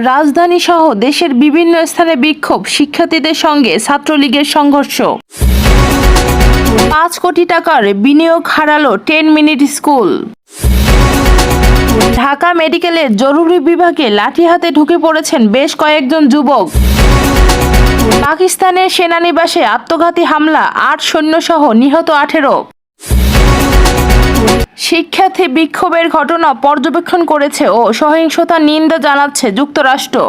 রাজধানী সহ দেশের বিভিন্ন স্থানে বিক্ষোভ, শিক্ষার্থীদের সঙ্গে ছাত্রলীগের সংঘর্ষ। ৫ কোটি টাকার বিনিয়োগ হারালো 10 মিনিট স্কুল। ঢাকা মেডিকেলের জরুরি বিভাগে লাঠি হাতে ঢুকে পড়েছেন বেশ কয়েকজন যুবক। পাকিস্তানের সেনানিবাসে আত্মঘাতী হামলা, ৮ সৈন্যসহ নিহত ১৮। শিক্ষার্থী বিক্ষোভের ঘটনা পর্যবেক্ষণ করেছে ও সহিংসতার নিন্দা জানাচ্ছে যুক্তরাষ্ট্র।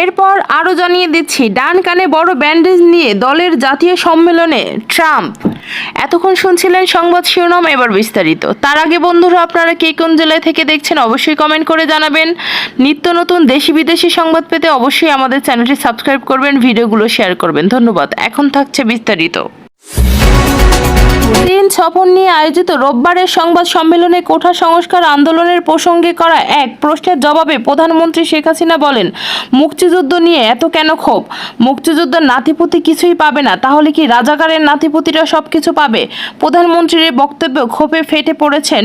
এরপর আরও জানিয়ে দিচ্ছি, ডান কানে বড় ব্যান্ডেজ নিয়ে দলের জাতীয় সম্মেলনে ট্রাম্প। এতক্ষণ শুনছিলেন সংবাদ শিরোনাম, এবার বিস্তারিত। তার আগে বন্ধুরা, আপনারা কে কোন জেলায় থেকে দেখছেন অবশ্যই কমেন্ট করে জানাবেন। নিত্য নতুন দেশি বিদেশি সংবাদ পেতে অবশ্যই আমাদের চ্যানেলটি সাবস্ক্রাইব করবেন, ভিডিওগুলো শেয়ার করবেন। ধন্যবাদ। এখন থাকছে বিস্তারিত। চীন সফর নিয়ে আয়োজিত রোববারের সংবাদ সম্মেলনে কোঠা সংস্কার আন্দোলনের প্রসঙ্গে করা এক প্রশ্নের জবাবে প্রধানমন্ত্রী শেখ হাসিনা বলেন, মুক্তিযুদ্ধ নিয়ে এত কেন ক্ষোভ? মুক্তিযুদ্ধের নাতিপুতি কিছুই পাবে না, তাহলে কি রাজাকারের নাতিপুতিরা সবকিছু পাবে? প্রধানমন্ত্রীর বক্তব্যে ক্ষোভে ফেটে পড়েছেন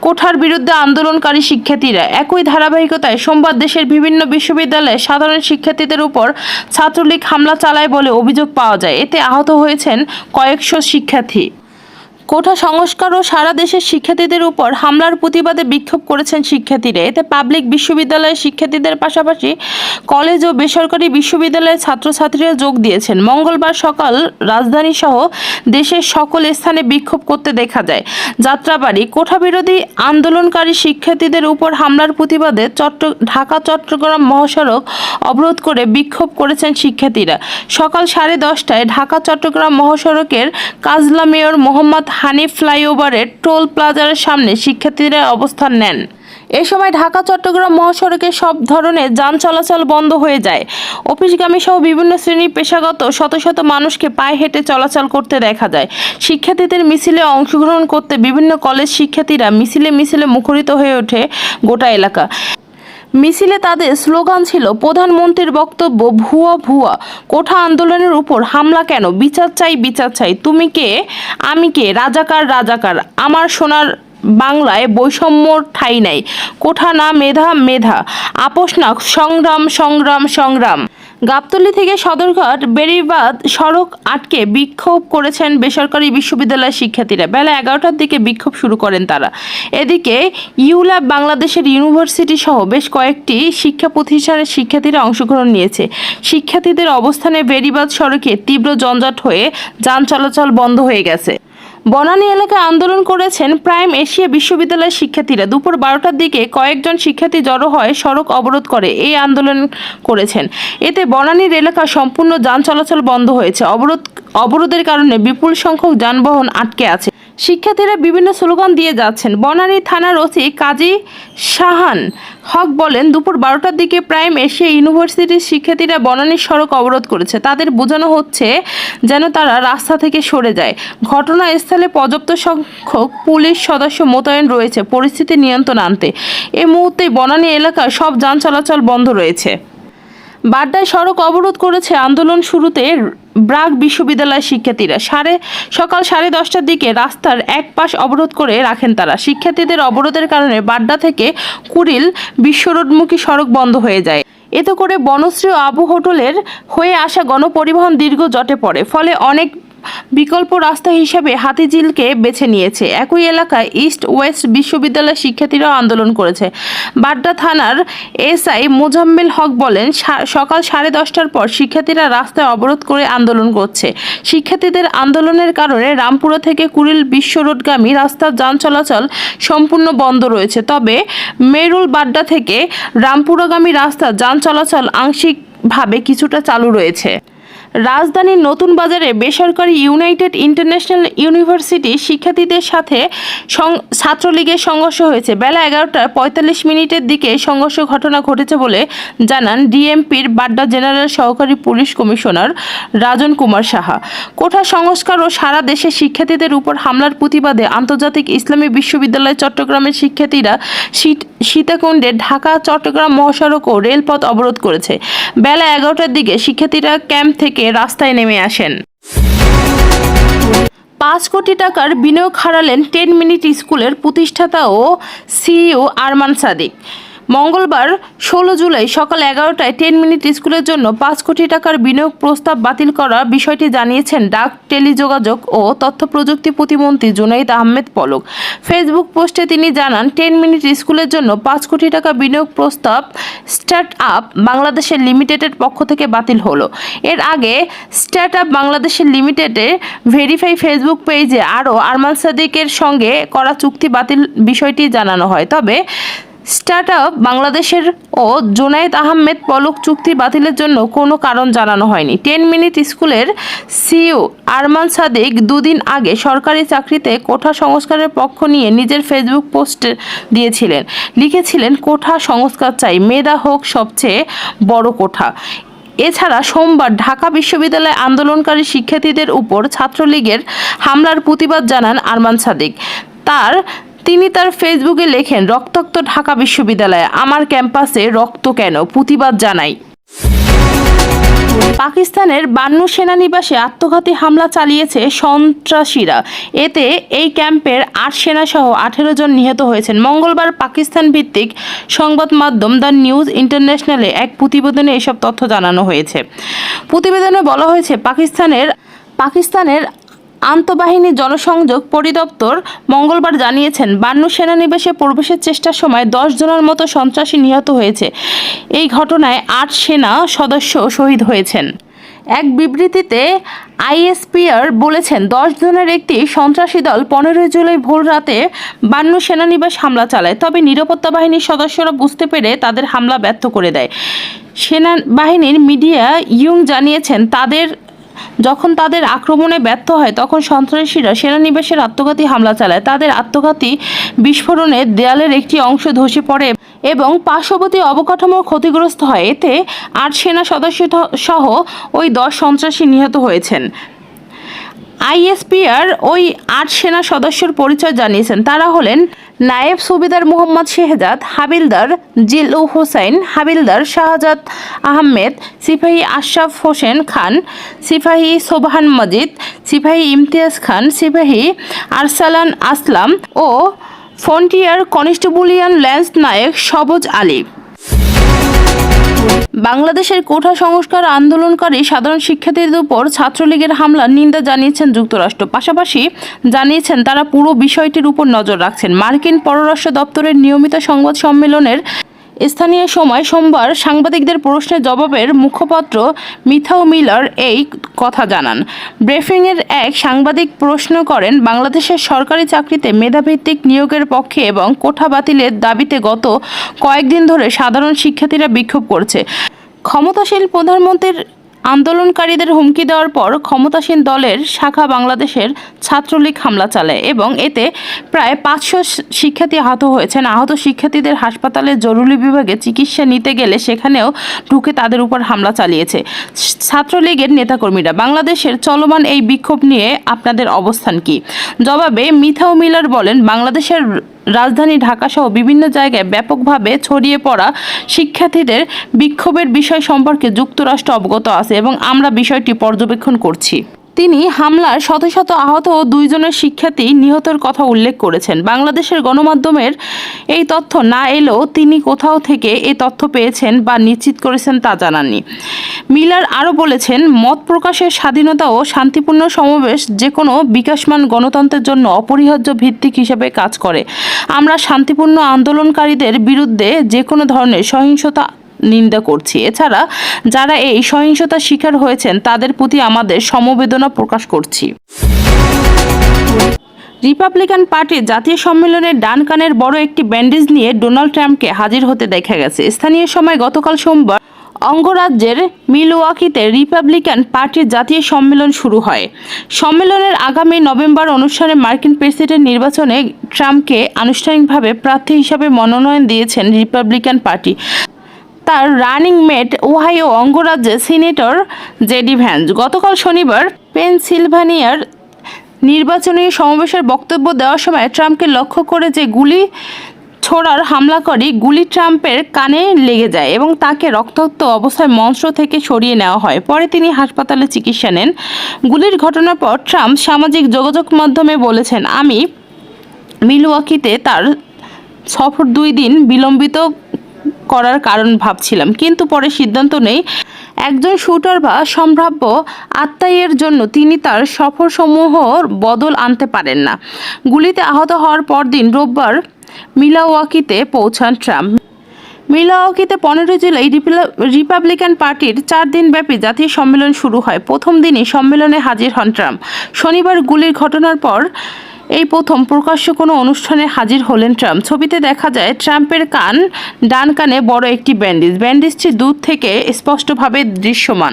কোঠার বিরুদ্ধে আন্দোলনকারী শিক্ষার্থীরা। একই ধারাবাহিকতায় সোমবার দেশের বিভিন্ন বিশ্ববিদ্যালয়ে সাধারণ শিক্ষার্থীদের উপর ছাত্রলীগ হামলা চালায় বলে অভিযোগ পাওয়া যায়। এতে আহত হয়েছেন কয়েকশো শিক্ষার্থী। কোঠা সংস্কার ও সারা দেশের শিক্ষার্থীদের উপর হামলার প্রতিবাদে বিক্ষোভ করেছেন শিক্ষার্থীরা। এতে পাবলিক বিশ্ববিদ্যালয়ের শিক্ষার্থীদের পাশাপাশি কলেজ ও বেসরকারি বিশ্ববিদ্যালয়ের ছাত্রছাত্রীরা যোগ দিয়েছেন। মঙ্গলবার সকাল রাজধানী সহ দেশের সকল স্থানে বিক্ষোভ করতে দেখা যায়। যাত্রাবাড়ি কোঠা বিরোধী আন্দোলনকারী শিক্ষার্থীদের উপর হামলার প্রতিবাদে ঢাকা চট্টগ্রাম মহাসড়ক অবরোধ করে বিক্ষোভ করেছেন শিক্ষার্থীরা। সকাল 10:30টায় ঢাকা চট্টগ্রাম মহাসড়কের কাজলা মেয়র মোহাম্মদ হানিফ ফ্লাইওভারের টোল প্লাজার সামনে শিক্ষার্থীরা অবস্থান নেন। এ সময় ঢাকা চট্টগ্রাম মহাসড়কে সব ধরনের যান চলাচল বন্ধ হয়ে যায়। অফিসগামী সহ বিভিন্ন শ্রেণী পেশাগত শত শত মানুষকে পায়ে হেঁটে চলাচল করতে দেখা যায়। শিক্ষার্থীদের মিছিলে অংশগ্রহণ করতে বিভিন্ন কলেজ শিক্ষার্থীরা মিছিলে মুখরিত হয়ে ওঠে গোটা এলাকা। মিছিলে তাদের স্লোগান ছিল, প্রধানমন্ত্রীর বক্তব্য ভুয়া ভুয়া, কোঠা আন্দোলনের উপর হামলা কেন, বিচার চাই বিচার চাই, তুমি কে আমি কে, রাজাকার রাজাকার, আমার সোনার বাংলায় বৈষম্যর ঠাঁই নাই, কোঠা না মেধা মেধা, আপোষ না সংগ্রাম সংগ্রাম সংগ্রাম। গাবতলী থেকে সদরঘাট বেড়িবাঁধ সড়ক আটকে বিক্ষোভ করেছেন বেসরকারি বিশ্ববিদ্যালয়ের শিক্ষার্থীরা। বেলা 11টার দিকে বিক্ষোভ শুরু করেন তারা। এদিকে ইউল্যাব বাংলাদেশের ইউনিভার্সিটি সহ বেশ কয়েকটি শিক্ষা প্রতিষ্ঠানের শিক্ষার্থীরা অংশগ্রহণ নিয়েছে। শিক্ষার্থীদের অবস্থানে বেড়িবাঁধ সড়কে তীব্র যানজট হয়ে যান চলাচল বন্ধ হয়ে গেছে। বনানী এলাকায় আন্দোলন করেছেন প্রাইম এশিয়া বিশ্ববিদ্যালয়ের শিক্ষার্থীরা। দুপুর 12টার দিকে কয়েকজন শিক্ষার্থী জড়ো হয় সড়ক অবরোধ করে এই আন্দোলন করেছেন। এতে বনানীর এলাকা সম্পূর্ণ যান চলাচল বন্ধ হয়েছে। অবরোধের কারণে বিপুল সংখ্যক যানবাহন আটকে আছে। শিক্ষার্থীরা বিভিন্ন স্লোগান দিয়ে যাচ্ছেন। বনানী থানার ওসি কাজী শাহান হক বলেন, দুপুর 12টার দিকে প্রাইম এশিয়া ইউনিভার্সিটির শিক্ষার্থীরা বনানীর সড়ক অবরোধ করেছে। তাদের বোঝানো হচ্ছে যেন তারা রাস্তা থেকে সরে যায়। ঘটনাস্থলে পর্যাপ্ত সংখ্যক পুলিশ সদস্য মোতায়েন রয়েছে পরিস্থিতি নিয়ন্ত্রণ আনতে। এই মুহূর্তে বনানী এলাকার সব যান চলাচল বন্ধ রয়েছে। বাড্ডায় সড়ক অবরোধ করেছে আন্দোলন শুরুতে ব্রাক বিশ্ববিদ্যালয়ের শিক্ষার্থীরা। সকাল 10:30টার দিকে রাস্তার এক পাশ অবরোধ করে রাখেন তারা। শিক্ষার্থীদের অবরোধের কারণে বাড্ডা থেকে কুড়িল বিশ্ব রোডমুখী সড়ক বন্ধ হয়ে যায়। এতে করে বনশ্রী ও আবু হোটেলের হয়ে আসা গণপরিবহন দীর্ঘ জটে পড়ে। ফলে অনেক বিকল্প রাস্তা হিসেবে হাতিঝিলকে বেছে নিয়েছে। একই এলাকায় ইস্ট ওয়েস্ট বিশ্ববিদ্যালয়ের শিক্ষার্থীরাও আন্দোলন করেছে। বাড্ডা থানার এসআই মোজাম্মেল হক বলেন, সকাল 10:30টার পর শিক্ষার্থীরা রাস্তায় অবরোধ করে আন্দোলন করছে। শিক্ষার্থীদের আন্দোলনের কারণে রামপুরা থেকে কুড়িল বিশ্ব রোডগামী রাস্তার যান চলাচল সম্পূর্ণ বন্ধ রয়েছে। তবে মেরুল বাড্ডা থেকে রামপুরাগামী রাস্তার যান চলাচল আংশিকভাবে কিছুটা চালু রয়েছে। রাজধানীর নতুন বাজারে বেসরকারি ইউনাইটেড ইন্টারন্যাশনাল ইউনিভার্সিটি শিক্ষার্থীদের সাথে ছাত্রলীগের সংঘর্ষ হয়েছে। বেলা 11:45 দিকে সংঘর্ষ ঘটনা ঘটেছে বলে জানান ডিএমপির বাড্ডা জেনারেল সহকারী পুলিশ কমিশনার রাজন কুমার সাহা। কোঠা সংস্কার ও সারা দেশের শিক্ষার্থীদের উপর হামলার প্রতিবাদে আন্তর্জাতিক ইসলামী বিশ্ববিদ্যালয় চট্টগ্রামের শিক্ষার্থীরা সীতাকুণ্ডে ঢাকা চট্টগ্রাম মহাসড়ক ও রেলপথ অবরোধ করেছে। বেলা 11টার দিকে শিক্ষার্থীরা ক্যাম্প থেকে রাস্তায় নেমে আসেন। 5 কোটি টাকার বিনিয়োগ হারালেন 10 মিনিট স্কুলের প্রতিষ্ঠাতা ও সিইও আরমান সাদিক। মঙ্গলবার 16 জুলাই সকাল 11টায় 10 মিনিট স্কুলের জন্য 5 কোটি টাকার বিনিয়োগ প্রস্তাব বাতিল করার বিষয়টি জানিয়েছেন ডাক, টেলিযোগাযোগ ও তথ্য প্রযুক্তি প্রতিমন্ত্রী জুনাইদ আহমেদ পলক। ফেসবুক পোস্টে তিনি জানান, 10 মিনিট স্কুলের জন্য 5 কোটি টাকা বিনিয়োগ প্রস্তাব স্টার্ট আপ বাংলাদেশের লিমিটেডের পক্ষ থেকে বাতিল হলো। এর আগে স্টার্ট আপ বাংলাদেশের লিমিটেডের ভেরিফাই ফেসবুক পেজে আরও আরমান সাদিকের সঙ্গে করা চুক্তি বাতিল বিষয়টি জানানো হয়। তবে স্টার্ট আপ বাংলাদেশের ও জুনাইদ আহমেদ পলক চুক্তি বাতিলের জন্য কোনো কারণ জানানো হয়নি। 10 মিনিট স্কুলের সিইও আরমান সাদিক দুদিন আগে সরকারি চাকরিতে কোঠা সংস্কারের পক্ষ নিয়ে নিজের ফেসবুক পোস্ট দিয়েছিলেন, লিখেছিলেন, কোঠা সংস্কার চাই, মেধা হোক সবচেয়ে বড় কোঠা। এছাড়া সোমবার ঢাকা বিশ্ববিদ্যালয়ে আন্দোলনকারী শিক্ষার্থীদের উপর ছাত্রলীগের হামলার প্রতিবাদ জানান আরমান সাদিক। তিনি তার ফেসবুকে লেখেন, রক্তাক্ত ঢাকা বিশ্ববিদ্যালয়, আমার ক্যাম্পাসে রক্ত কেন, প্রতিবাদ জানাই। পাকিস্তানের বান্নু সেনানিবাসে আত্মঘাতী হামলা চালিয়েছে সন্ত্রাসীরা। এতে এই ক্যাম্পের 8 সেনাসহ 18 জন নিহত হয়েছেন। মঙ্গলবার পাকিস্তান ভিত্তিক সংবাদ মাধ্যম দ্য নিউজ ইন্টারন্যাশনালে এক প্রতিবেদনে এসব তথ্য জানানো হয়েছে। প্রতিবেদনে বলা হয়েছে, পাকিস্তানের আন্তঃবাহিনী জনসংযোগ পরিদপ্তর মঙ্গলবার জানিয়েছেন, বান্নু সেনানিবাসে প্রবেশের চেষ্টার সময় 10 জনের মতো সন্ত্রাসী নিহত হয়েছে। এই ঘটনায় 8 সেনা সদস্য শহীদ হয়েছেন। এক বিবৃতিতে আইএসপিআর বলেছেন, 10 জনের একটি সন্ত্রাসী দল 15 জুলাই ভোর রাতে বান্নু সেনানিবাস হামলা চালায়। তবে নিরাপত্তা বাহিনীর সদস্যরা বুঝতে পেরে তাদের হামলা ব্যর্থ করে দেয়। সেনাবাহিনীর মিডিয়া ইউং জানিয়েছেন, যখন তাদের আক্রমণে ব্যর্থ হয় তখন সন্ত্রাসীরা সেনানিবাসের আত্মঘাতী হামলা চালায়। তাদের আত্মঘাতী বিস্ফোরণে দেয়ালের একটি অংশ ধসে পড়ে এবং পার্শ্ববর্তী অবকাঠামো ক্ষতিগ্রস্ত হয়। এতে 8 সেনা সদস্য সহ ওই 10 সন্ত্রাসী নিহত হয়েছেন। আইএসপিআর ওই 8 সেনা সদস্যের পরিচয় জানিয়েছেন। তারা হলেন নায়েব সুবেদার মোহাম্মদ শেহজাদ, হাবিলদার জিলু হোসেন, হাবিলদার শাহজাদ আহমেদ, সিপাহী আশরাফ হোসেন খান, সিপাহী সোবহান মজিদ, সিপাহী ইমতিয়াজ খান, সিপাহী আরসালান আসলাম ও ফ্রন্টিয়ার কনস্টেবলিয়ান ল্যান্স নায়েক সবজ আলী। বাংলাদেশের কোঠা সংস্কার আন্দোলনকারী সাধারণ শিক্ষার্থীদের উপর ছাত্রলীগের হামলার নিন্দা জানিয়েছেন যুক্তরাষ্ট্র। পাশাপাশি জানিয়েছেন, তারা পুরো বিষয়টির উপর নজর রাখছেন। মার্কিন পররাষ্ট্র দপ্তরের নিয়মিত সংবাদ সম্মেলনের স্থানীয় সময় সোমবার সাংবাদিকদের প্রশ্নের জবাবের মুখপাত্র মিথাউ মিলার এই কথা জানান। ব্রিফিংয়ের এক সাংবাদিক প্রশ্ন করেন, বাংলাদেশের সরকারি চাকরিতে মেধাভিত্তিক নিয়োগের পক্ষে এবং কোঠা বাতিলের দাবিতে গত কয়েকদিন ধরে সাধারণ শিক্ষার্থীরা বিক্ষোভ করছে। ক্ষমতাসীন প্রধানমন্ত্রীর আন্দোলনকারীদের হুমকি দেওয়ার পর ক্ষমতাসীন দলের শাখা বাংলাদেশের ছাত্রলীগ হামলা চালায় এবং এতে প্রায় 500 শিক্ষার্থী আহত হয়েছেন। আহত শিক্ষার্থীদের হাসপাতালের জরুরি বিভাগে চিকিৎসা নিতে গেলে সেখানেও ঢুকে তাদের উপর হামলা চালিয়েছে ছাত্রলীগের নেতাকর্মীরা। বাংলাদেশের চলমান এই বিক্ষোভ নিয়ে আপনাদের অবস্থান কি? জবাবে মিথাউ মিলার বলেন, বাংলাদেশের রাজধানী ঢাকাসহ বিভিন্ন জায়গায় ব্যাপকভাবে ছড়িয়ে পড়া শিক্ষার্থীদের বিক্ষোভের বিষয় সম্পর্কে যুক্তরাষ্ট্র অবগত আছে এবং আমরা বিষয়টি পর্যবেক্ষণ করছি। তিনি হামলার শত শত আহত ও 2 জনের শিক্ষার্থী নিহতের কথা উল্লেখ করেছেন। বাংলাদেশের গণমাধ্যমের এই তথ্য না এলেও তিনি কোথাও থেকে এই তথ্য পেয়েছেন বা নিশ্চিত করেছেন তা জানাননি। মিলার আরও বলেছেন, মত প্রকাশের স্বাধীনতা ও শান্তিপূর্ণ সমাবেশ যে কোনো বিকাশমান গণতন্ত্রের জন্য অপরিহার্য ভিত্তিক হিসেবে কাজ করে। আমরা শান্তিপূর্ণ আন্দোলনকারীদের বিরুদ্ধে যে কোনো ধরনের সহিংসতা নিন্দা করছি। এছাড়া যারা এই সহিংসতার শিকার হয়েছেন তাদের প্রতি আমাদের সমবেদনা প্রকাশ করছি। রিপাবলিকান পার্টির জাতীয় সম্মেলনের ডান কানের বড় একটি ব্যান্ডেজ নিয়ে ডোনাল্ড ট্রাম্পকে হাজির হতে দেখা গেছে। স্থানীয় সময় গতকাল সোমবার অঙ্গরাজ্যের মিলওয়াকিতে রিপাবলিকান পার্টির জাতীয় সম্মেলন শুরু হয়। সম্মেলনের আগামী নভেম্বর অনুষ্ঠানে মার্কিন প্রেসিডেন্ট নির্বাচনে ট্রাম্পকে আনুষ্ঠানিকভাবে প্রার্থী হিসাবে মনোনয়ন দিয়েছেন রিপাবলিকান পার্টি। তার রানিং মেট ওহাইও অঙ্গরাজ্যের সিনেটর জেডি ভ্যান্স গতকাল শনিবার পেনসিলভানিয়ার নির্বাচনী সমাবেশের বক্তব্য দেওয়ার সময় ট্রাম্পকে লক্ষ্য করে যে গুলি ছোড়ার হামলাকারী গুলি ট্রাম্পের কানে লেগে যায় এবং তাকে রক্তাক্ত অবস্থায় মঞ্চ থেকে সরিয়ে নেওয়া হয়। পরে তিনি হাসপাতালে চিকিৎসা নেন। গুলির ঘটনার পর ট্রাম্প সামাজিক যোগাযোগ মাধ্যমে বলেছেন, আমি মিলওয়াকিতে তার সফর 2 দিন বিলম্বিত করার কারণ ভাবছিলাম, কিন্তু পরে সিদ্ধান্ত নেই একজন শুটার বা সম্ভাব্য আত্মাইয়ের জন্য তিনি তার সফরসমূহর বদল আনতে পারেন না। গুলিতে আহত হওয়ার পরদিন রোববার মিলাওয়াকিতে পৌঁছান ট্রাম্প। মিলাওয়াকিতে 15 জুলাই রিপাবলিকান পার্টির 4 দিনব্যাপী জাতীয় সম্মেলন শুরু হয়। প্রথম দিনই সম্মেলনে হাজির হন ট্রাম্প। শনিবার গুলির ঘটনার পর এই প্রথম প্রকাশ্য কোনো অনুষ্ঠানে হাজির হলেন ট্রাম্প। ছবিতে দেখা যায় ট্রাম্পের ডান কানে বড় একটি ব্যান্ডেজ। ব্যান্ডেজটি দূর থেকে স্পষ্টভাবে দৃশ্যমান।